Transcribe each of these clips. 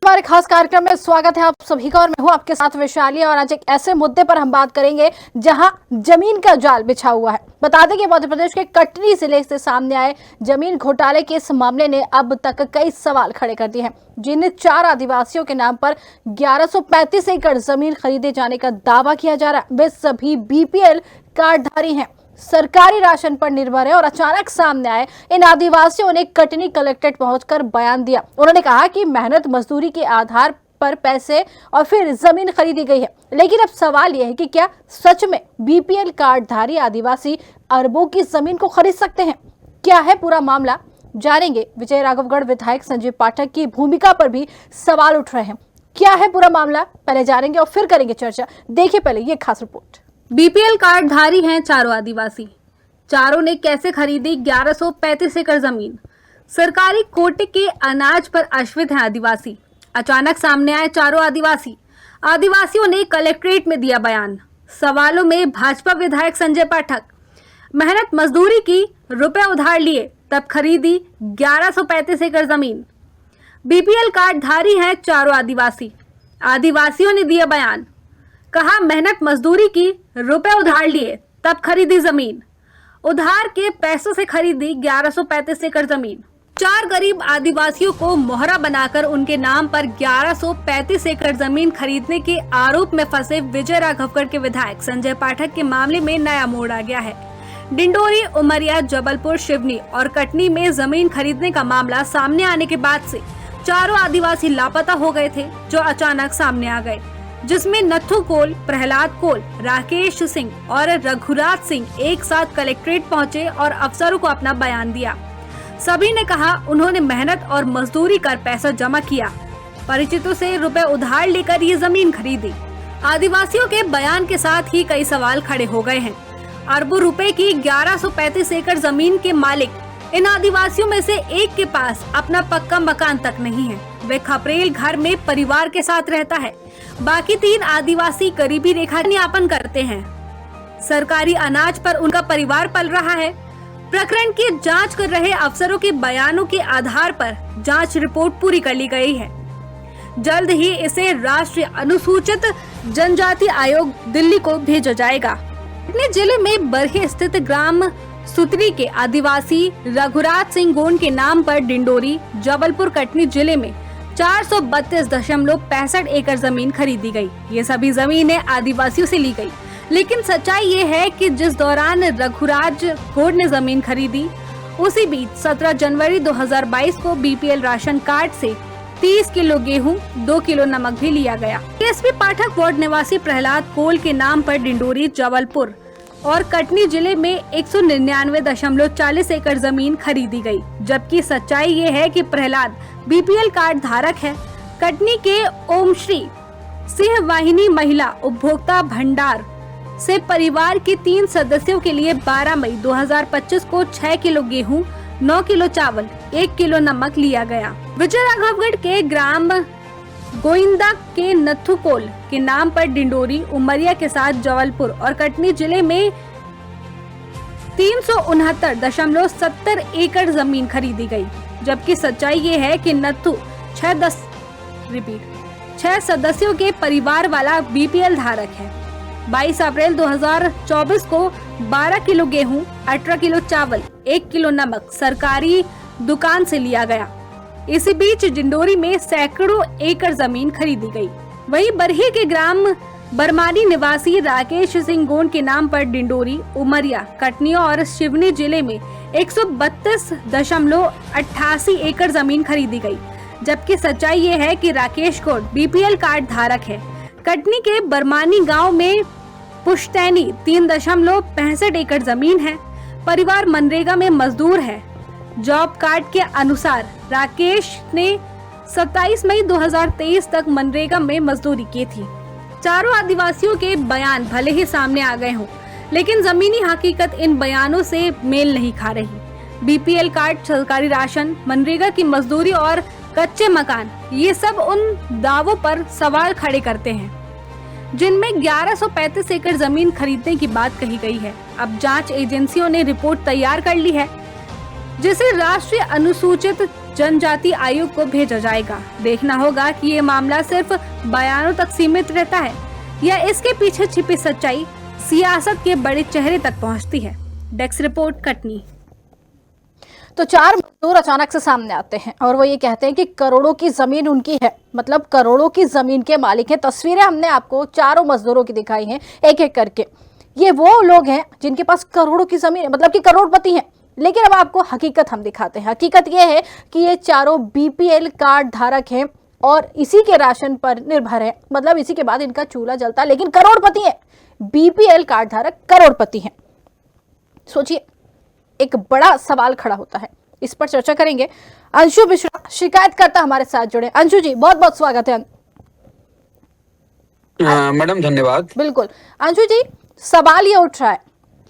हमारे खास कार्यक्रम में स्वागत है आप सभी का और मैं हूं आपके साथ वैशाली। और आज एक ऐसे मुद्दे पर हम बात करेंगे जहां जमीन का जाल बिछा हुआ है। बता दें कि मध्य प्रदेश के कटनी जिले से सामने आए जमीन घोटाले के इस मामले ने अब तक कई सवाल खड़े कर दिए हैं, जिन 4 आदिवासियों के नाम पर 1135 एकड़ जमीन खरीदे जाने का दावा किया जा रहा है। वे सभी बीपीएल कार्डधारी हैं, सरकारी राशन पर निर्भर है और अचानक सामने आए इन आदिवासियों ने कटनी कलेक्ट्रेट पहुंचकर बयान दिया। उन्होंने कहा कि मेहनत मजदूरी के आधार पर पैसे और फिर जमीन खरीदी गई है। लेकिन अब सवाल यह है कि क्या सच में बीपीएल कार्डधारी आदिवासी अरबों की जमीन को खरीद सकते हैं? क्या है पूरा मामला, जानेंगे। विजय राघवगढ़ विधायक संजय पाठक की भूमिका पर भी सवाल उठ रहे हैं। क्या है पूरा मामला, पहले जानेंगे और फिर करेंगे चर्चा। देखिए पहले ये खास रिपोर्ट। बीपीएल कार्डधारी हैं चारों आदिवासी। चारों ने कैसे खरीदी 1135 एकड़ जमीन? सरकारी कोटे के अनाज पर आश्रित हैं आदिवासी। अचानक सामने आए चारों आदिवासी। आदिवासियों ने कलेक्ट्रेट में दिया बयान। सवालों में भाजपा विधायक संजय पाठक। मेहनत मजदूरी की, रुपए उधार लिए, तब खरीदी 1135 एकड़ जमीन। बीपीएल कार्डधारी हैं चारों आदिवासी। आदिवासियों ने दिया बयान। कहा मेहनत मजदूरी की, रुपए उधार लिए, तब खरीदी जमीन। उधार के पैसों से खरीदी 1135 एकड़ जमीन। 4 गरीब आदिवासियों को मोहरा बनाकर उनके नाम पर 1135 एकड़ जमीन खरीदने के आरोप में फंसे विजय राघवगढ़ के विधायक संजय पाठक के मामले में नया मोड़ आ गया है। डिंडोरी, उमरिया, जबलपुर, सिवनी और कटनी में जमीन खरीदने का मामला सामने आने के बाद से चारों आदिवासी लापता हो गए थे, जो अचानक सामने आ गए, जिसमें नथु कोल, प्रहलाद कोल, राकेश सिंह और रघुराज सिंह एक साथ कलेक्ट्रेट पहुंचे और अफसरों को अपना बयान दिया। सभी ने कहा उन्होंने मेहनत और मजदूरी कर पैसा जमा किया, परिचितों से रुपए उधार लेकर ये जमीन खरीदी। आदिवासियों के बयान के साथ ही कई सवाल खड़े हो गए हैं। अरबों रुपए की 1135 एकड़ जमीन के मालिक इन आदिवासियों में से एक के पास अपना पक्का मकान तक नहीं है। वे खपरेल घर में परिवार के साथ रहता है। बाकी 3 आदिवासी गरीबी रेखा यापन करते हैं। सरकारी अनाज पर उनका परिवार पल रहा है। प्रकरण की जांच कर रहे अफसरों के बयानों के आधार पर जांच रिपोर्ट पूरी कर ली गई है। जल्द ही इसे राष्ट्रीय अनुसूचित जनजाति आयोग दिल्ली को भेजा जाएगा। कटनी जिले में बरहे स्थित ग्राम सुतरी के आदिवासी रघुराज सिंह गोंड के नाम पर डिंडोरी, जबलपुर, कटनी जिले में 432.65 एकड़ जमीन खरीदी गई। ये सभी जमीनें आदिवासियों से ली गई। लेकिन सच्चाई ये है कि जिस दौरान रघुराज गोंड ने जमीन खरीदी, उसी बीच 17 जनवरी 2022 को बीपीएल राशन कार्ड से 30 किलो गेहूं, 2 किलो नमक भी लिया गया। एसपी पाठक वार्ड निवासी प्रहलाद कोल के नाम पर डिंडोरी, जबलपुर और कटनी जिले में 199.40 एकड़ जमीन खरीदी गई। जबकि सच्चाई ये है कि प्रहलाद बीपीएल कार्ड धारक है। कटनी के ओमश्री सिंह वाहिनी महिला उपभोक्ता भंडार से परिवार के 3 सदस्यों के लिए 12 मई 2025 को 6 किलो गेहूं, 9 किलो चावल, 1 किलो नमक लिया गया। विजय राघवगढ़ के ग्राम गोइंदा के नथुकोल के नाम पर डिंडोरी, उमरिया के साथ जबलपुर और कटनी जिले में 369.70 एकड़ जमीन खरीदी गई। जबकि सच्चाई ये है कि नथु 6 सदस्यों के परिवार वाला बीपीएल धारक है। 22 अप्रैल 2024 को 12 किलो गेहूं, 18 किलो चावल, 1 किलो नमक सरकारी दुकान से लिया गया। इसी बीच डिंडोरी में सैकड़ों एकड़ जमीन खरीदी गई। वहीं बरही के ग्राम बरमानी निवासी राकेश सिंह गोंड के नाम पर डिंडोरी, उमरिया, कटनी और सिवनी जिले में 132.88 एकड़ जमीन खरीदी गई। जबकि सच्चाई ये है कि राकेश गोंड बीपीएल कार्ड धारक है। कटनी के बरमानी गांव में पुश्तैनी 3.65 एकड़ जमीन है। परिवार मनरेगा में मजदूर है। जॉब कार्ड के अनुसार राकेश ने 27 मई 2023 तक मनरेगा में मजदूरी की थी। चारों आदिवासियों के बयान भले ही सामने आ गए हों, लेकिन जमीनी हकीकत इन बयानों से मेल नहीं खा रही। बीपीएल कार्ड, सरकारी राशन, मनरेगा की मजदूरी और कच्चे मकान, ये सब उन दावों पर सवाल खड़े करते हैं जिनमें 1135 एकड़ जमीन खरीदने की बात कही गई है। अब जांच एजेंसियों ने रिपोर्ट तैयार कर ली है, जिसे राष्ट्रीय अनुसूचित जनजाति आयोग को भेजा जाएगा। देखना होगा कि ये मामला सिर्फ बयानों तक सीमित रहता है या इसके पीछे छिपी सच्चाई सियासत के बड़े चेहरे तक पहुंचती है। Desk report, Katni. तो 4 मजदूर अचानक से सामने आते हैं और वो ये कहते हैं कि करोड़ों की जमीन उनकी है, मतलब करोड़ों की जमीन के मालिक हैं। तस्वीरें हमने आपको चारों मजदूरों की दिखाई हैं एक एक करके। ये वो लोग हैं जिनके पास करोड़ों की जमीन है, मतलब कि करोड़पति हैं। लेकिन अब आपको हकीकत हम दिखाते हैं। हकीकत ये है कि ये चारों बीपीएल कार्ड धारक हैं और इसी के राशन पर निर्भर है, मतलब इसी के बाद इनका चूल्हा जलता है, लेकिन करोड़पति हैं। बीपीएल कार्ड धारक करोड़पति हैं। सोचिए, एक बड़ा सवाल खड़ा होता है। इस पर चर्चा करेंगे। अंशु मिश्रा शिकायतकर्ता हमारे साथ जुड़े। अंशु जी, बहुत बहुत स्वागत है। मैडम धन्यवाद। बिल्कुल अंशु जी, सवाल ये उठ रहा है,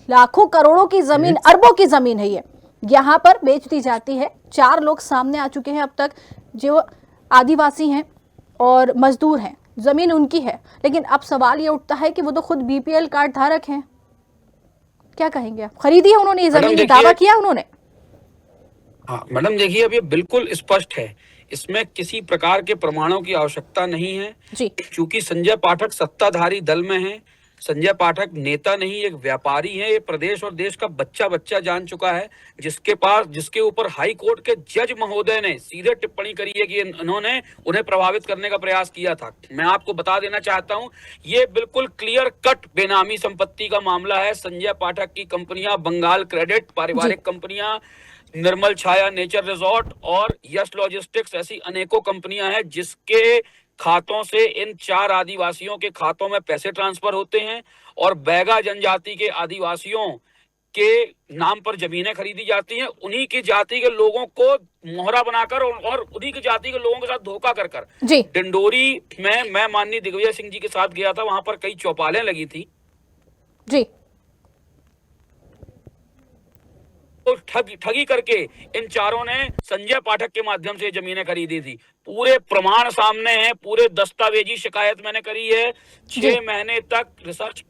लाखों करोड़ों की जमीन, अरबों की जमीन है, ये यहाँ पर बेच दी जाती है। 4 लोग सामने आ चुके हैं अब तक, जो आदिवासी हैं और मजदूर हैं। जमीन उनकी है, लेकिन अब सवाल ये उठता है कि वो तो खुद बीपीएल कार्ड धारक हैं। क्या कहेंगे आप? खरीदी है उन्होंने ये जमीन, दावा किया उन्होंने? हाँ मैडम, देखिए अब ये बिल्कुल स्पष्ट है, इसमें किसी प्रकार के प्रमाणों की आवश्यकता नहीं है जी। क्योंकि संजय पाठक सत्ताधारी दल में है। संजय पाठक नेता नहीं, एक व्यापारी है। ये प्रदेश और देश का बच्चा जान चुका है, जिसके ऊपर हाई कोर्ट के जज महोदय ने सीधे टिप्पणी करी है कि इन्होंने उन्हें प्रभावित करने का प्रयास किया था। मैं आपको बता देना चाहता हूं, ये बिल्कुल क्लियर कट बेनामी संपत्ति का मामला है। संजय पाठक की कंपनियां बंगाल क्रेडिट, पारिवारिक कंपनियां, निर्मल छाया नेचर रिजॉर्ट और यश लॉजिस्टिक्स, ऐसी अनेकों कंपनियां हैं जिसके खातों से इन 4 आदिवासियों के खातों में पैसे ट्रांसफर होते हैं और बैगा जनजाति के आदिवासियों के नाम पर जमीनें खरीदी जाती हैं। उन्हीं की जाति के लोगों को मोहरा बनाकर और उन्हीं की जाति के लोगों के साथ धोखा कर डिंडोरी में मैं माननीय दिग्विजय सिंह जी के साथ गया था, वहां पर कई चौपालें लगी थी जी। तो ठगी करके इन 4 ने संजय पाठक के माध्यम से जमीनें खरीदी थी। पूरे प्रमाण सामने हैं, पूरे दस्तावेजी शिकायत मैंने करी है। 6 महीने तक रिसर्च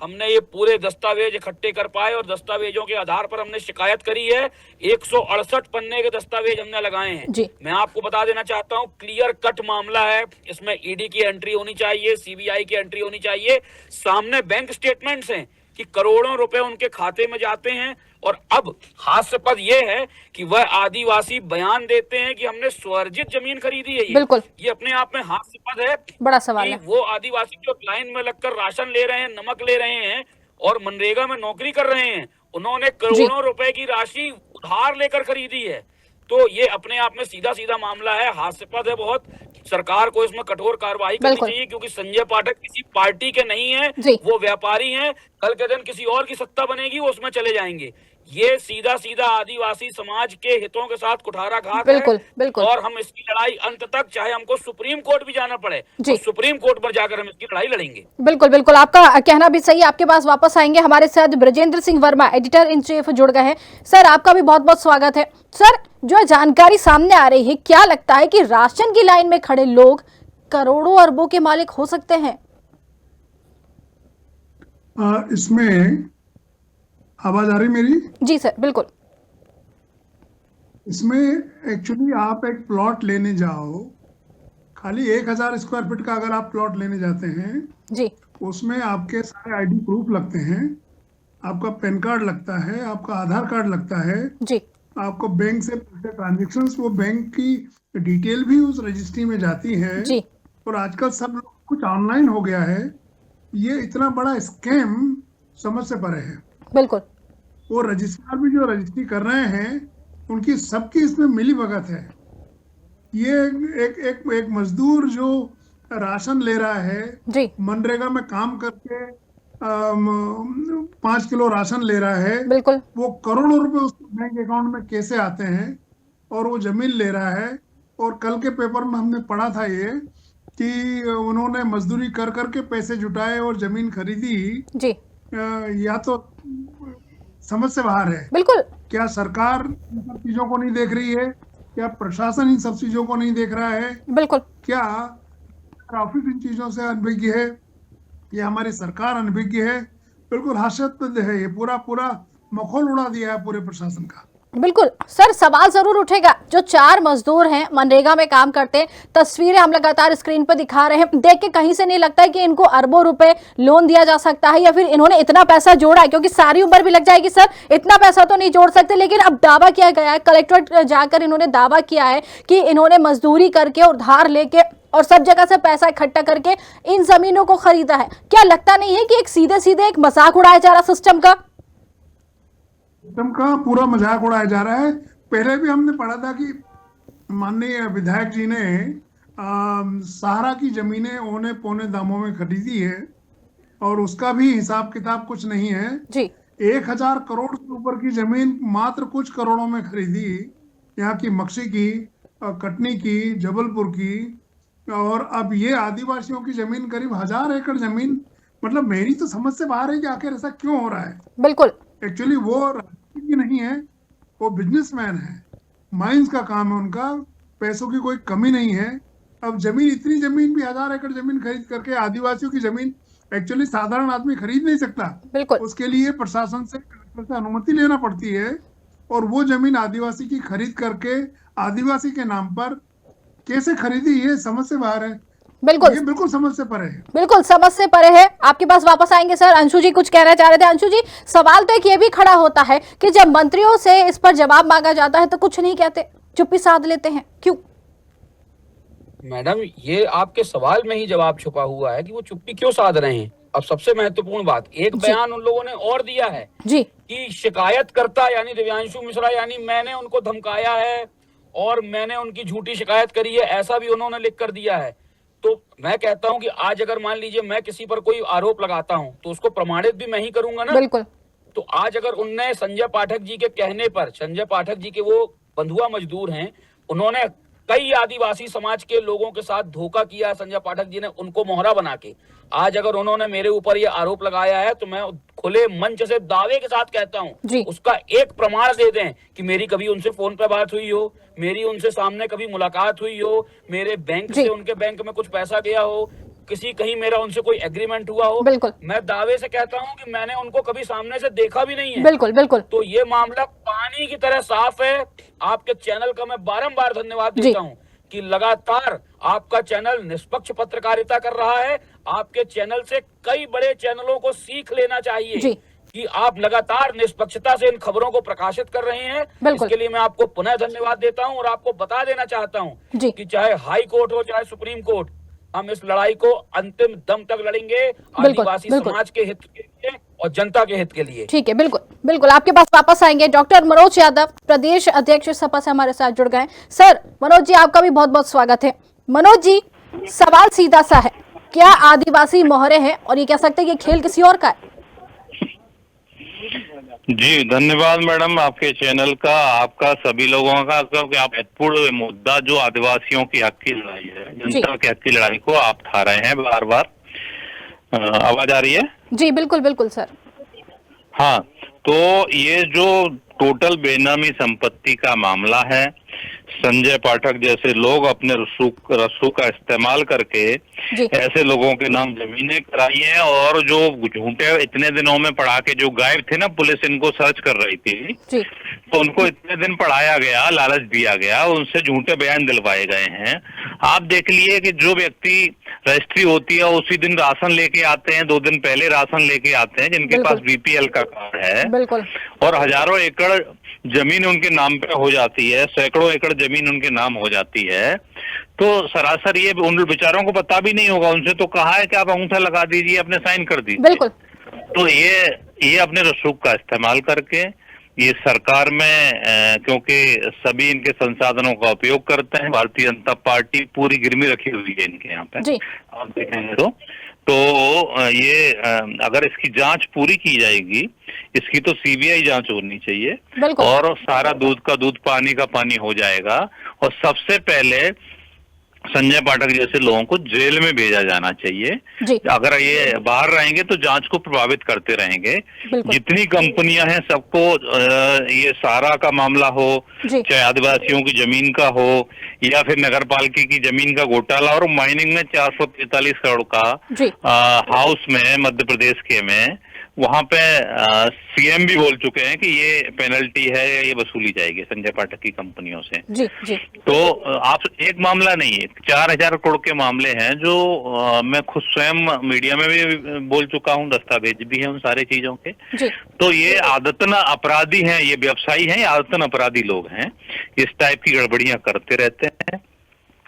हमने ये पूरे दस्तावेज इकट्ठे कर पाए और दस्तावेजों के आधार पर हमने शिकायत करी है। 168 पन्ने के दस्तावेज हमने लगाए हैं। मैं आपको बता देना चाहता हूं, क्लियर कट मामला है। इसमें ईडी की एंट्री होनी चाहिए, सीबीआई की एंट्री होनी चाहिए। सामने बैंक स्टेटमेंट्स हैं कि करोड़ों रुपए उनके खाते में जाते हैं। और अब हास्यास्पद ये है कि वह आदिवासी बयान देते हैं कि हमने स्वर्जित जमीन खरीदी है। ये अपने आप में हास्यास्पद है। बड़ा सवाल है। वो आदिवासी जो लाइन में लगकर राशन ले रहे हैं, नमक ले रहे हैं और मनरेगा में नौकरी कर रहे हैं, उन्होंने करोड़ों रुपए की राशि उधार लेकर खरीदी है। तो ये अपने आप में सीधा मामला है, हास्यास्पद है बहुत। सरकार को इसमें कठोर कार्रवाई करनी चाहिए क्योंकि संजय पाठक किसी पार्टी के नहीं है, वो व्यापारी हैं। कल के दिन किसी और की सत्ता बनेगी, वो उसमें चले जाएंगे। ये सीधा आदिवासी समाज के हितों के साथ कुठाराघात है। और हम इसकी लड़ाई अंत तक, चाहे हमको सुप्रीम कोर्ट भी जाना पड़े, तो सुप्रीम कोर्ट पर जाकर हम इसकी लड़ाई लड़ेंगे। बिल्कुल, आपका कहना भी सही है। आपके पास वापस आएंगे। हमारे साथ Brajendra Singh Verma, editor in chief, जुड़ गए हैं। सर, आपका भी बहुत बहुत स्वागत है। सर, जो जानकारी सामने आ रही है, क्या लगता है कि राशन की लाइन में खड़े लोग करोड़ों अरबों के मालिक हो सकते हैं? इसमें आवाज आ रही मेरी? जी सर, बिल्कुल। इसमें एक्चुअली आप एक प्लॉट लेने जाओ, खाली 1000 स्क्वायर फीट का अगर आप प्लॉट लेने जाते हैं जी, उसमें आपके सारे आईडी प्रूफ लगते हैं, आपका पैन कार्ड लगता है, आपका आधार कार्ड लगता है जी, आपको बैंक से ट्रांजेक्शंस, वो बैंक की डिटेल भी उस रजिस्ट्री में जाती है जी। और आजकल सब कुछ ऑनलाइन हो गया है। ये इतना बड़ा स्कैम समझ से परे है। बिल्कुल। वो रजिस्ट्रार भी जो रजिस्ट्री कर रहे हैं उनकी सबकी इसमें मिली भगत है। ये एक मजदूर जो राशन ले रहा है जी, मनरेगा में काम करके 5 किलो राशन ले रहा है, बिल्कुल। वो करोड़ों रुपए उसके बैंक अकाउंट में कैसे आते हैं और वो जमीन ले रहा है। और कल के पेपर में हमने पढ़ा था ये कि उन्होंने मजदूरी कर करके पैसे जुटाए और जमीन खरीदी जी। या तो समझ से बाहर है। बिल्कुल। क्या सरकार इन सब चीजों को नहीं देख रही है? क्या प्रशासन इन सब चीजों को नहीं देख रहा है? बिल्कुल। क्या ऑफिस इन चीजों से अनभिज्ञ है या हमारी सरकार अनभिज्ञ है? बिल्कुल हास्यास्पद है। ये पूरा मखौल उड़ा दिया है पूरे प्रशासन का। बिल्कुल सर, सवाल जरूर उठेगा। जो 4 मजदूर हैं, मनरेगा में काम करते हैं, तस्वीरें हम लगातार स्क्रीन पर दिखा रहे हैं, देख के कहीं से नहीं लगता है कि इनको अरबों रुपए लोन दिया जा सकता है, या फिर इन्होंने इतना पैसा जोड़ा है, क्योंकि सारी उम्र भी लग जाएगी सर, इतना पैसा तो नहीं जोड़ सकते। लेकिन अब दावा किया गया है, कलेक्ट्रेट जाकर इन्होंने दावा किया है कि इन्होंने मजदूरी करके और उधार लेके और सब जगह से पैसा इकट्ठा करके इन जमीनों को खरीदा है। क्या लगता नहीं है कि एक सीधे सीधे एक मजाक उड़ाया जा रहा सिस्टम का? सिस्टम का पूरा मजाक उड़ाया जा रहा है। पहले भी हमने पढ़ा था कि माननीय विधायक जी ने सहारा की जमीनें औने पौने दामों में खरीदी है और उसका भी हिसाब किताब कुछ नहीं है जी। 1000 करोड़ से ऊपर की जमीन मात्र कुछ करोड़ों में खरीदी। यहाँ की मक्सी की, कटनी की, जबलपुर की, और अब ये आदिवासियों की जमीन करीब 1000 एकड़ जमीन। मतलब मेरी तो समझ से बाहर है कि आखिर ऐसा क्यों हो रहा है। बिल्कुल। एक्चुअली वो राजनीति नहीं है, वो बिजनेसमैन है, माइंस का काम है उनका, पैसों की कोई कमी नहीं है। अब जमीन, इतनी जमीन भी 1000 एकड़ जमीन खरीद करके, आदिवासियों की जमीन एक्चुअली साधारण आदमी खरीद नहीं सकता। बिल्कुल। उसके लिए प्रशासन से, कलेक्टर से अनुमति लेना पड़ती है, और वो जमीन आदिवासी की खरीद करके आदिवासी के नाम पर कैसे खरीदी, ये समझ से बाहर है। बिल्कुल, ये बिल्कुल समझ से परे है। बिल्कुल समझ से परे है। आपके पास वापस आएंगे सर। अंशु जी कुछ कहना चाह रहे थे। अंशु जी, सवाल तो एक ये भी खड़ा होता है कि जब मंत्रियों से इस पर जवाब मांगा जाता है तो कुछ नहीं कहते, चुप्पी साध लेते हैं, क्यों? मैडम, ये आपके सवाल में ही जवाब छुपा हुआ है कि वो चुप्पी क्यों साध रहे हैं। अब सबसे महत्वपूर्ण बात, एक बयान उन लोगों ने और दिया है जी। कि शिकायतकर्ता यानी दिव्यांशु मिश्रा, यानी मैंने उनको धमकाया है और मैंने उनकी झूठी शिकायत करी है, ऐसा भी उन्होंने लिख कर दिया है। तो मैं कहता हूं कि आज अगर मान लीजिए मैं किसी पर कोई आरोप लगाता हूं तो उसको प्रमाणित भी मैं ही करूंगा ना। बिल्कुल। तो आज अगर उनने संजय पाठक जी के कहने पर, संजय पाठक जी के वो बंधुआ मजदूर हैं, उन्होंने कई आदिवासी समाज के लोगों के साथ धोखा किया है, संजय पाठक जी ने उनको मोहरा बना के। आज अगर उन्होंने मेरे ऊपर ये आरोप लगाया है तो मैं खुले मंच से दावे के साथ कहता हूं, उसका एक प्रमाण दे दें कि मेरी कभी उनसे फोन पे बात हुई हो, मेरी उनसे सामने कभी मुलाकात हुई हो, मेरे बैंक से उनके बैंक में कुछ पैसा गया हो, किसी कहीं मेरा उनसे कोई एग्रीमेंट हुआ हो। बिल्कुल। मैं दावे से कहता हूं कि मैंने उनको कभी सामने से देखा भी नहीं है। बिल्कुल बिल्कुल। तो ये मामला पानी की तरह साफ है। आपके चैनल का मैं बारंबार धन्यवाद देता हूं कि लगातार आपका चैनल निष्पक्ष पत्रकारिता कर रहा है। आपके चैनल से कई बड़े चैनलों को सीख लेना चाहिए कि आप लगातार निष्पक्षता से इन खबरों को प्रकाशित कर रहे हैं। इसके लिए मैं आपको पुनः धन्यवाद देता हूं और आपको बता देना चाहता हूं कि चाहे हाई कोर्ट हो चाहे सुप्रीम कोर्ट, हम इस लड़ाई को अंतिम दम तक लड़ेंगे, आदिवासी समाज के हित के लिए और जनता के हित के लिए। ठीक है, बिल्कुल बिल्कुल। आपके पास वापस आएंगे। डॉक्टर मनोज यादव, प्रदेश अध्यक्ष सपा से हमारे साथ जुड़ गए। सर मनोज जी, आपका भी बहुत बहुत स्वागत है। मनोज जी, सवाल सीधा सा है, क्या आदिवासी मोहरे हैं और ये कह सकते हैं कि खेल किसी और का है? जी धन्यवाद मैडम, आपके चैनल का, आपका, सभी लोगों का, क्योंकि आप महत्वपूर्ण मुद्दा जो आदिवासियों की हक की लड़ाई है, जनता के हक की लड़ाई को आप उठा रहे हैं बार बार। आवाज आ रही है? जी बिल्कुल बिल्कुल सर। हाँ, तो ये जो टोटल बेनामी संपत्ति का मामला है, संजय पाठक जैसे लोग अपने रसूख का इस्तेमाल करके ऐसे लोगों के नाम जमीनें कराई हैं, और जो झूठे इतने दिनों में पढ़ा के जो गायब थे ना, पुलिस इनको सर्च कर रही थी, तो उनको इतने दिन पढ़ाया गया, लालच दिया गया, उनसे झूठे बयान दिलवाए गए हैं। आप देख लिए कि जो व्यक्ति रजिस्ट्री होती है उसी दिन राशन लेके आते हैं, 2 दिन पहले राशन लेके आते हैं, जिनके पास बीपीएल का कार्ड है, और हजारों एकड़ जमीन उनके नाम पे हो जाती है, सैकड़ों एकड़ जमीन उनके नाम हो जाती है। तो सरासर ये उन बेचारों को पता भी नहीं होगा, उनसे तो कहा है कि आप अंगूठा लगा दीजिए, अपने साइन कर दीजिए। तो ये अपने रसूख का इस्तेमाल करके ये सरकार में, क्योंकि सभी इनके संसाधनों का उपयोग करते हैं, भारतीय जनता पार्टी पूरी गिरमी रखी हुई है इनके यहाँ पे, आप देखेंगे तो ये अगर इसकी जांच पूरी की जाएगी, इसकी तो सीबीआई जांच होनी चाहिए, और सारा दूध का दूध पानी का पानी हो जाएगा, और सबसे पहले संजय पाठक जैसे लोगों को जेल में भेजा जाना चाहिए। अगर ये बाहर रहेंगे तो जांच को प्रभावित करते रहेंगे। जितनी कंपनियां हैं सबको, ये सारा का मामला हो, चाहे आदिवासियों की जमीन का हो या फिर नगर पालिका की जमीन का घोटाला, और माइनिंग में 443 करोड़ का हाउस में मध्य प्रदेश के में वहां पे सीएम भी बोल चुके हैं कि ये पेनल्टी है, ये वसूली जाएगी संजय पाठक की कंपनियों से। जी जी तो आप एक मामला नहीं है, 4,000 करोड़ के मामले हैं जो मैं खुद स्वयं मीडिया में भी बोल चुका हूं, दस्तावेज भी है उन सारी चीजों के। जी तो ये आदतन अपराधी हैं, ये व्यवसायी हैं, ये आदतन अपराधी लोग हैं, इस टाइप की गड़बड़ियां करते रहते हैं।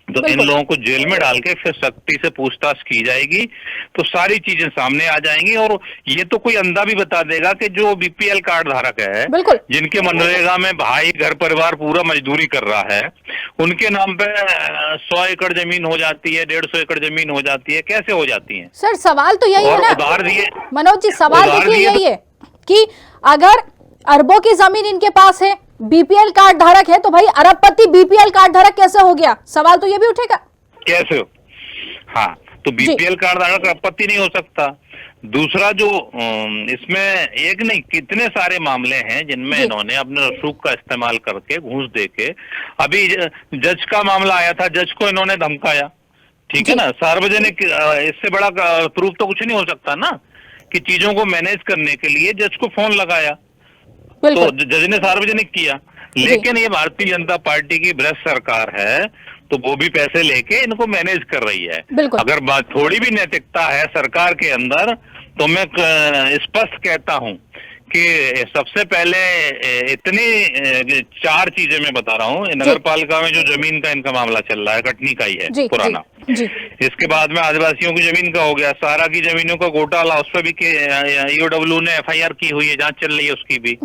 तो इन बिल्कुल। लोगों को जेल में डाल के फिर सख्ती से पूछताछ की जाएगी, तो सारी चीजें सामने आ जाएंगी। और ये तो कोई अंधा भी बता देगा कि जो बीपीएल कार्ड धारक है, बिल्कुल। जिनके मनरेगा में भाई घर परिवार पूरा मजदूरी कर रहा है, उनके नाम पे 100 एकड़ जमीन हो जाती है, 150 एकड़ जमीन हो जाती है, कैसे हो जाती है? सर सवाल तो यही है और ना उधार दिए, मनोज जी, सवाल उधार देखिए दिए यही है कि अगर अरबों की जमीन इनके पास है, बीपीएल कार्ड धारक है, तो भाई अरबपति बीपीएल कार्ड धारक कैसे हो गया? सवाल तो ये भी उठेगा। कैसे हो? हाँ, तो बीपीएल कार्ड धारक आपत्ति नहीं हो सकता। दूसरा जो इसमें एक नहीं कितने सारे मामले हैं जिनमें इन्होंने अपने रसूख का इस्तेमाल करके घूस देके, अभी जज का मामला आया था, जज को इन्होंने धमकाया, ठीक है ना, सार्वजनिक, इससे बड़ा प्रूफ तो कुछ नहीं हो सकता ना, कि चीजों को मैनेज करने के लिए जज को फोन लगाया, तो जज ने सार्वजनिक किया। लेकिन ये भारतीय जनता पार्टी की भ्रष्ट सरकार है, तो वो भी पैसे लेके इनको मैनेज कर रही है। अगर बात थोड़ी भी नैतिकता है सरकार के अंदर, तो मैं स्पष्ट कहता हूं कि सबसे पहले इतनी 4 चीजें मैं बता रहा हूँ। नगर पालिका में जो जमीन का इनका मामला चल रहा है, कटनी का ही है पुराना। इसके बाद में आदिवासियों की जमीन का हो गया, सारा की जमीनों का घोटाला, उस पर भी ईओडब्ल्यू ने एफआईआर की हुई है, जांच चल रही है उसकी भी,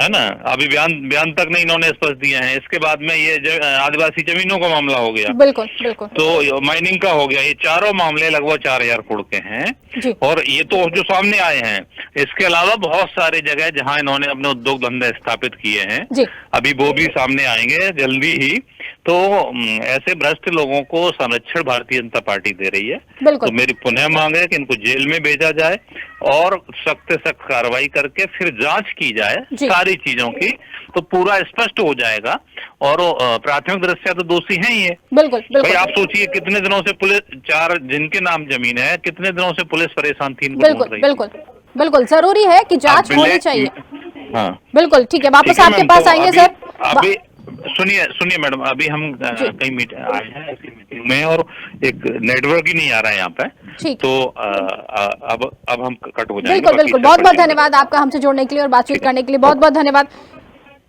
है ना, अभी बयान तक नहीं इन्होंने स्पष्ट दिए हैं। इसके बाद में ये आदिवासी जमीनों का मामला हो गया, बिल्कुल बिल्कुल, तो माइनिंग का हो गया। ये चारों मामले लगभग 4,000 करोड़ के हैं, और ये तो जो सामने आए हैं। इसके अलावा बहुत सारी जगह जहां इन्होंने अपने उद्योग धंधे स्थापित किए हैं, अभी वो भी सामने आएंगे जल्दी ही। तो ऐसे भ्रष्ट लोगों को संरक्षण भारतीय जनता पार्टी दे रही है। तो मेरी पुनः मांग है कि इनको जेल में भेजा जाए और सख्त से सख्त कार्रवाई करके फिर जांच की जाए सारी चीजों की, तो पूरा स्पष्ट हो जाएगा। और प्राथमिक दृष्टया तो दोषी हैं ये। बिल्कुल भाई आप सोचिए, कितने दिनों से पुलिस, 4 जिनके नाम जमीन है, कितने दिनों से पुलिस परेशान थी इनको ढूंढ रही थी। बिल्कुल बिल्कुल, जरूरी है कि जांच होनी चाहिए। हाँ बिल्कुल, ठीक है, वापस आपके पास आएंगे सर। अभी सुनिए मैडम, अभी हम कई मीटिंग आए हैं ऐसी मीटिंग में, और एक नेटवर्क ही नहीं आ रहा है यहाँ पे, तो अब हम कट हो जाएंगे। बिल्कुल बिल्कुल, बहुत बहुत धन्यवाद आपका हमसे जुड़ने के लिए और बातचीत करने के लिए, बहुत बहुत धन्यवाद।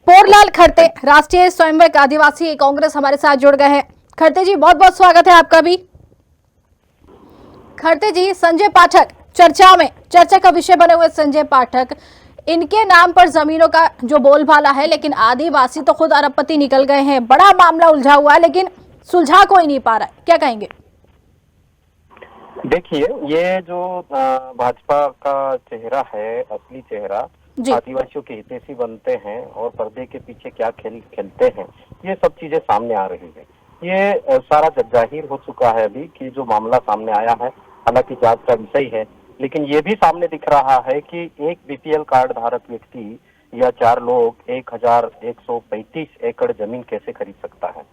पोरलाल खड़ते, राष्ट्रीय स्वयंसेवक आदिवासी कांग्रेस, हमारे साथ जुड़ गए हैं। खड़ते जी, बहुत बहुत स्वागत है आपका भी। खड़ते जी, संजय पाठक चर्चा का विषय बने हुए संजय पाठक, इनके नाम पर जमीनों का जो बोलबाला है, लेकिन आदिवासी तो खुद अरबपति निकल गए हैं। बड़ा मामला उलझा हुआ है, लेकिन सुलझा कोई नहीं पा रहा है, क्या कहेंगे? देखिए, ये जो भाजपा का चेहरा है, असली चेहरा, आदिवासियों के हितैषी बनते हैं और पर्दे के पीछे क्या खेल खेलते हैं, ये सब चीजें सामने आ रही है। ये सारा जाहिर हो चुका है अभी कि जो मामला सामने आया है, हालांकि जांच का विषय है, लेकिन ये भी सामने दिख रहा है कि एक बीपीएल कार्ड धारक व्यक्ति या 4 लोग 1,135 एकड़ जमीन कैसे खरीद सकता है।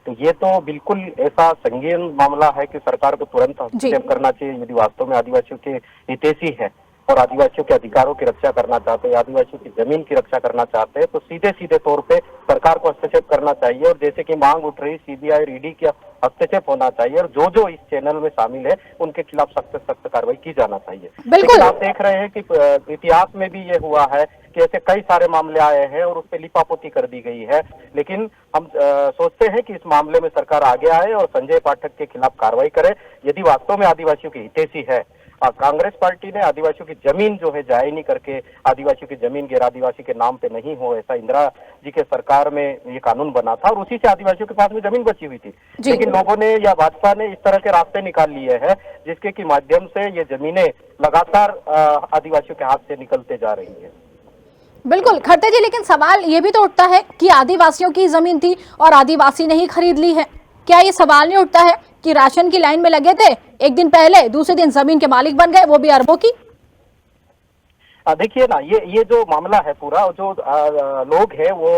तो ये तो बिल्कुल ऐसा संगीन मामला है कि सरकार को तुरंत हस्तक्षेप करना चाहिए। यदि वास्तव में आदिवासियों के हितैषी है और आदिवासियों के अधिकारों की रक्षा करना चाहते हैं, आदिवासियों की जमीन की रक्षा करना चाहते हैं, तो सीधे तौर पे सरकार को हस्तक्षेप करना चाहिए। और जैसे कि मांग उठ रही, सीबीआई, ईडी का हस्तक्षेप होना चाहिए, और जो इस चैनल में शामिल है उनके खिलाफ सख्त कार्रवाई की जाना चाहिए। लेकिन आप देख रहे हैं कि इतिहास में भी ये हुआ है कि ऐसे कई सारे मामले आए हैं और उस पर लिपापोती कर दी गई है। लेकिन हम सोचते हैं कि इस मामले में सरकार आगे आए और संजय पाठक के खिलाफ कार्रवाई करे। यदि वास्तव में आदिवासियों की हितैषी है, कांग्रेस पार्टी ने आदिवासियों की जमीन जो है जाये नहीं करके, आदिवासियों की जमीन गैर आदिवासी के नाम पे नहीं हो, ऐसा इंदिरा जी के सरकार में ये कानून बना था, और उसी से आदिवासियों के पास में जमीन बची हुई थी। लेकिन लोगों ने या भाजपा ने इस तरह के रास्ते निकाल लिए हैं जिसके की माध्यम से ये जमीनें लगातार आदिवासियों के हाथ से निकलते जा रही है। बिल्कुल खड़ते जी, लेकिन सवाल ये भी तो उठता है कि आदिवासियों की जमीन थी और आदिवासी ने ही खरीद ली है। क्या ये सवाल नहीं उठता है कि राशन की लाइन में लगे थे, एक दिन पहले दूसरे दिन जमीन के मालिक बन गए, वो भी अरबों की? देखिए ना, ये जो मामला है पूरा, जो लोग हैं वो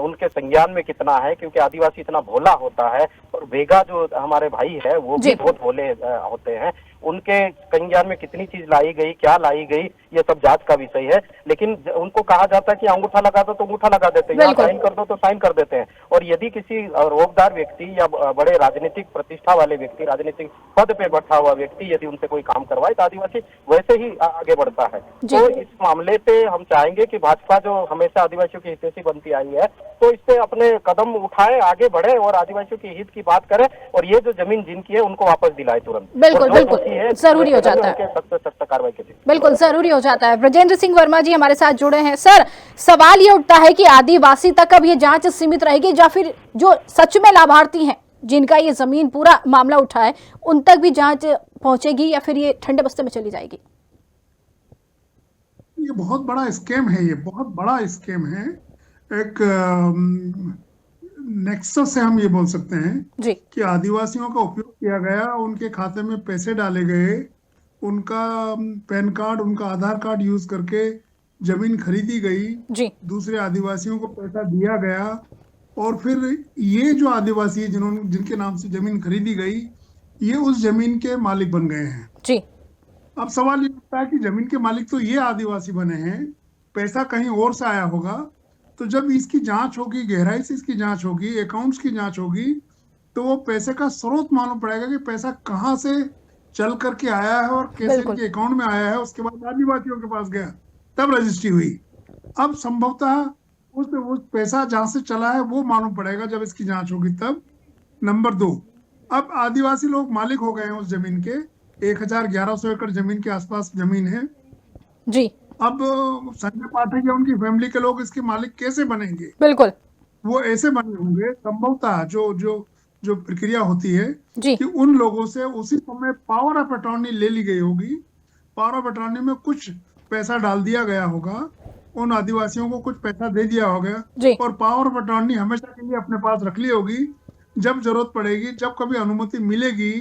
उनके संज्ञान में कितना है, क्योंकि आदिवासी इतना भोला होता है, और वेगा जो हमारे भाई है वो भी बहुत भोले होते हैं। उनके संज्ञान में कितनी चीज लाई गई, क्या लाई गई, ये सब जांच का विषय है। लेकिन उनको कहा जाता है कि अंगूठा लगा दो तो अंगूठा लगा देते हैं, साइन कर दो तो साइन कर देते हैं। और यदि किसी रोबदार व्यक्ति या बड़े राजनीतिक प्रतिष्ठा वाले व्यक्ति, राजनीतिक पद पे बैठा हुआ व्यक्ति यदि उनसे कोई काम करवाए तो आदिवासी वैसे ही आगे बढ़ता है। तो इस मामले पे हम चाहेंगे कि भाजपा जो हमेशा आदिवासियों की हितैषी बनती आई है, तो इस पे अपने कदम उठाए, आगे बढ़े और आदिवासियों के हित की बात करे, और ये जो जमीन जिनकी है उनको वापस दिलाए तुरंत। बिल्कुल बिल्कुल जरूरी हो जाता है, सख्त कार्रवाई के लिए बिल्कुल जरूरी हो जाता है। ब्रजेंद्र सिंह वर्मा जी हमारे साथ जुड़े हैं। सर, सवाल ये उठता है कि आदिवासी तक अब ये जांच सीमित रहेगी या फिर जो सच में लाभार्थी हैं जिनका ये जमीन पूरा मामला उठा है उन तक भी जांच पहुंचेगी या फिर ये ठंडे बस्ते में चली जाएगी? ये बहुत बड़ा स्कैम है, ये बहुत बड़ा स्कैम है। एक नेक्सस से हम ये बोल सकते हैं जी कि आदिवासियों का उपयोग किया गया, उनके खाते में पैसे डाले गए, उनका पैन कार्ड, उनका आधार कार्ड यूज करके जमीन खरीदी गई जी दूसरे आदिवासियों को पैसा दिया गया, और फिर ये जो आदिवासी जिनके नाम से जमीन खरीदी गई ये उस जमीन के मालिक बन गए हैं जी। अब सवाल ये उठता है कि जमीन के मालिक तो ये आदिवासी बने हैं, पैसा कहीं और से आया होगा। तो जब इसकी जांच होगी, गहराई से इसकी जांच होगी, अकाउंट्स की जांच होगी, तो वो पैसे का स्रोत मालूम पड़ेगा कि पैसा कहाँ से चल करके आया है और कैसे इनके अकाउंट में आया है। उसके बाद आदिवासियों के पास गया, तब रजिस्ट्री हुई। अब संभवतः उस पैसा जहां से चला है वो मालूम पड़ेगा जब इसकी जांच होगी तब। नंबर 2, अब आदिवासी लोग मालिक हो गए हैं उस जमीन के, 1100 एकड़ जमीन के आसपास जमीन है जी। अब संजय पाठक या उनकी फैमिली के लोग इसके मालिक कैसे बनेंगे? बिल्कुल वो ऐसे बने होंगे संभवतः जो प्रक्रिया होती है जी। कि उन लोगों से उसी समय पावर ऑफ अटॉर्नी ले ली गई होगी। पावर ऑफ अटॉर्नी में कुछ पैसा डाल दिया गया होगा, उन आदिवासियों को कुछ पैसा दे दिया होगा और पावर ऑफ अटॉर्नी हमेशा के लिए अपने पास रख ली होगी। जब जरूरत पड़ेगी, जब कभी अनुमति मिलेगी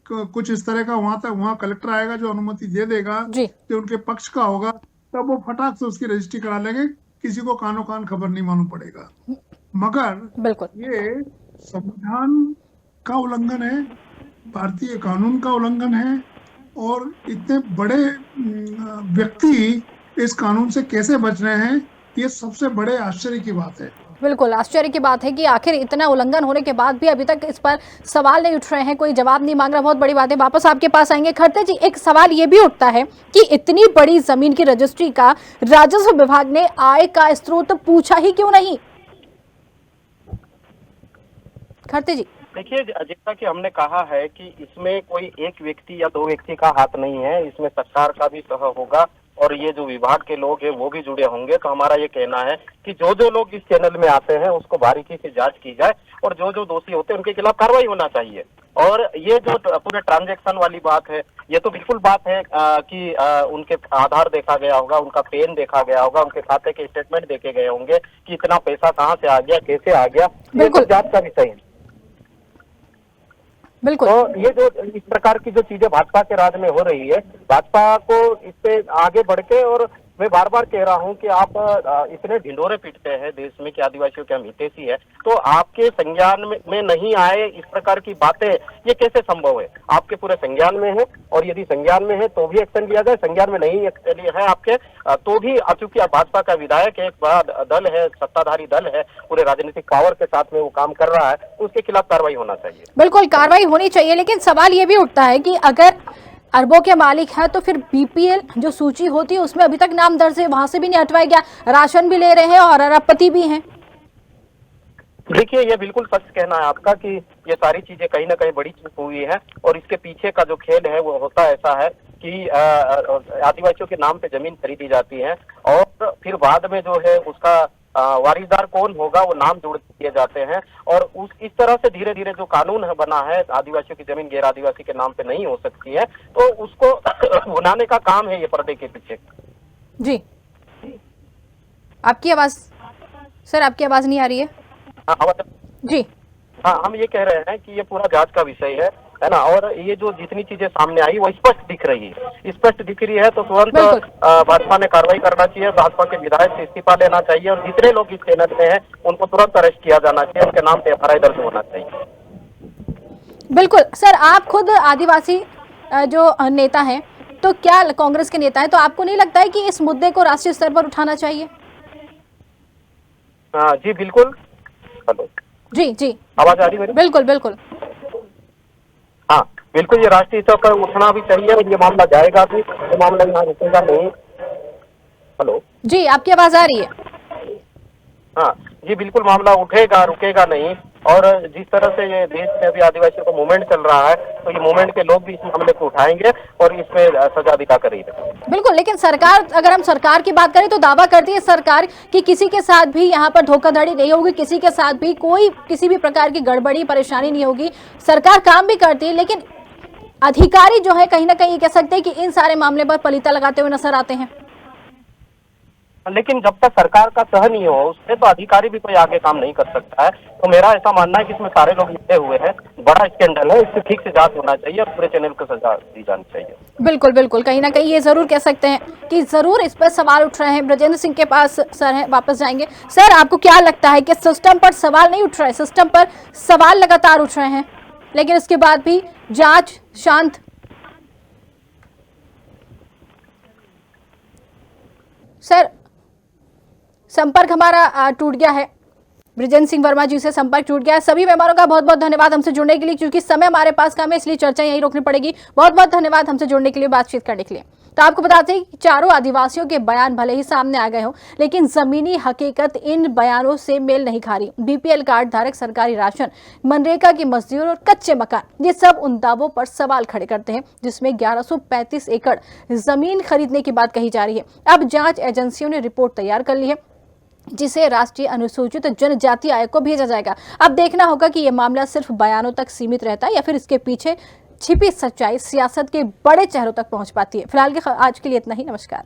कुछ इस तरह का, वहां कलेक्टर आएगा जो अनुमति दे देगा कि उनके पक्ष का होगा, तब वो फटाक से उसकी रजिस्ट्री करा लेंगे, किसी को कानो कान खबर नहीं मालूम पड़ेगा। मगर बिल्कुल ये संविधान का उल्लंघन है, भारतीय कानून का उल्लंघन है, और इतने बड़े व्यक्ति इस कानून से कैसे बच रहे हैं, ये सबसे बड़े आश्चर्य की बात है। बिल्कुल आश्चर्य की बात है कि आखिर इतना उल्लंघन होने के बाद भी अभी तक इस पर सवाल नहीं उठ रहे हैं, कोई जवाब नहीं मांग रहा। बहुत बड़ी बात है। वापस आपके पास आएंगे। खड़ते जी, एक सवाल ये भी उठता है कि इतनी बड़ी जमीन की रजिस्ट्री का राजस्व विभाग ने आय का स्रोत पूछा ही क्यों नहीं? खड़ते जी, देखिए, जैसा कि हमने कहा है कि इसमें कोई एक व्यक्ति या 2 व्यक्ति का हाथ नहीं है, इसमें सरकार का भी सह होगा और ये जो विभाग के लोग हैं वो भी जुड़े होंगे। तो हमारा ये कहना है कि जो लोग इस चैनल में आते हैं उसको बारीकी से जांच की जाए और जो दोषी होते हैं उनके खिलाफ कार्रवाई होना चाहिए। और ये जो पूरे ट्रांजैक्शन वाली बात है, ये तो बिल्कुल बात है कि उनके आधार देखा गया होगा, उनका पेन देखा गया होगा, उनके खाते के स्टेटमेंट देखे गए होंगे कि इतना पैसा कहाँ से आ गया, कैसे आ गया, ये तो जांच का विषय है। बिल्कुल। तो ये जो इस प्रकार की जो चीजें भाजपा के राज में हो रही है, भाजपा को इस पे आगे बढ़ के, और मैं बार बार कह रहा हूं कि आप इतने ढिंढोरे पीटते हैं देश में कि आदिवासियों के हम हितैषी है, तो आपके संज्ञान में नहीं आए इस प्रकार की बातें, ये कैसे संभव है? आपके पूरे संज्ञान में है, और यदि संज्ञान में है तो भी एक्शन लिया जाए, संज्ञान में नहीं है आपके तो भी, चूंकि भाजपा का विधायक एक बड़ा दल है, सत्ताधारी दल है, पूरे राजनीतिक पावर के साथ में वो काम कर रहा है, उसके खिलाफ कार्रवाई होना चाहिए। बिल्कुल कार्रवाई होनी चाहिए, लेकिन सवाल ये भी उठता है कि अगर अरबों के मालिक है तो फिर बीपीएल जो सूची होती है उसमें अभी तक नाम दर्ज है, वहां से भी नहीं हटवाया गया, राशन भी ले रहे हैं और अरबपति भी हैं। देखिए, ये बिल्कुल सच कहना है आपका कि ये सारी चीजें कहीं ना कहीं बड़ी चूक हुई है, और इसके पीछे का जो खेल है वो होता ऐसा है कि आदिवासियों के नाम पे जमीन खरीदी जाती है और फिर बाद में जो है उसका वारिसदार कौन होगा वो नाम जोड़ दिए जाते हैं, और इस तरह से धीरे धीरे जो कानून है बना है, आदिवासियों की जमीन गैर आदिवासी के नाम पे नहीं हो सकती है, तो उसको भुनाने का काम है ये पर्दे के पीछे। जी, आपकी आवाज सर, आपकी आवाज नहीं आ रही है जी। हाँ, हम ये कह रहे हैं कि ये पूरा जांच का विषय है ना, और ये जो जितनी चीजें सामने आई वो स्पष्ट दिख रही है, स्पष्ट दिख रही है, तो तुरंत भाजपा ने कार्रवाई करना चाहिए, भाजपा के विधायक से इस्तीफा लेना चाहिए, और जितने लोग इस चैनल में हैं उनको तुरंत अरेस्ट किया जाना चाहिए, उनके नाम पे FIR दर्ज होना चाहिए। बिल्कुल सर, आप खुद आदिवासी जो नेता हैं, तो क्या कांग्रेस के नेता हैं, तो आपको नहीं लगता है कि इस मुद्दे को राष्ट्रीय स्तर पर उठाना चाहिए? जी बिल्कुल। हेलो, जी जी, आवाज आ रही है मेरी? बिल्कुल बिल्कुल। हाँ बिल्कुल, ये राष्ट्रीय स्तर पर उठना भी चाहिए और ये मामला जाएगा भी, ये मामला यहाँ रुकेगा नहीं। हेलो, जी आपकी आवाज आ रही है। हाँ जी बिल्कुल, मामला उठेगा, रुकेगा नहीं। और जिस तरह से ये देश में अभी आदिवासियों का मूवमेंट चल रहा है, तो ये मूवमेंट के लोग भी इस मामले को उठाएंगे और इसमें सजा दिखा कर ही रहेंगे। बिल्कुल, लेकिन सरकार, अगर हम सरकार की बात करें तो दावा करती है सरकार कि किसी के साथ भी यहाँ पर धोखाधड़ी नहीं होगी, किसी के साथ भी कोई किसी भी प्रकार की गड़बड़ी परेशानी नहीं होगी। सरकार काम भी करती है, लेकिन अधिकारी जो है कहीं ना कहीं कह सकते हैं कि इन सारे मामले पर पलीता लगाते हुए नजर आते हैं। लेकिन जब तक सरकार का सह नहीं हो उससे तो अधिकारी भी कोई आगे काम नहीं कर सकता है। तो मेरा ऐसा मानना है कि इसमें सारे लोग जुटे हुए हैं, बड़ा स्कैंडल है, इससे ठीक से जांच होना चाहिए और पूरे चैनल को सजा दी जानी चाहिए। बिल्कुल बिल्कुल, कहीं ना कहीं ये जरूर कह सकते हैं कि जरूर इस पर सवाल उठ रहे हैं। ब्रजेंद्र सिंह के पास सर है, वापस जाएंगे। सर, आपको क्या लगता है कि सिस्टम पर सवाल नहीं उठ रहे, सिस्टम पर सवाल लगातार उठ रहे हैं, लेकिन इसके बाद भी जांच शांत? सर, संपर्क हमारा टूट गया है, ब्रिजेंद्र सिंह वर्मा जी से संपर्क टूट गया है। सभी मेहमानों का बहुत बहुत धन्यवाद हमसे जुड़ने के लिए, क्योंकि समय हमारे पास कम है, इसलिए चर्चा यहीं रोकनी पड़ेगी। बहुत बहुत धन्यवाद हमसे जुड़ने के लिए, बातचीत करने के लिए। तो आपको बताते हैं कि चारों आदिवासियों के बयान भले ही सामने आ गए हों, लेकिन जमीनी हकीकत इन बयानों से मेल नहीं खा रही। बीपीएल कार्ड धारक, सरकारी राशन, मनरेगा की मजदूर और कच्चे मकान, ये सब उन दावों पर सवाल खड़े करते हैं जिसमें 1135 एकड़ जमीन खरीदने की बात कही जा रही है। अब जांच एजेंसियों ने रिपोर्ट तैयार कर ली है, जिसे राष्ट्रीय अनुसूचित जनजाति आयोग को भेजा जाएगा। अब देखना होगा कि यह मामला सिर्फ बयानों तक सीमित रहता है या फिर इसके पीछे छिपी सच्चाई सियासत के बड़े चेहरों तक पहुंच पाती है। फिलहाल के आज के लिए इतना ही। नमस्कार।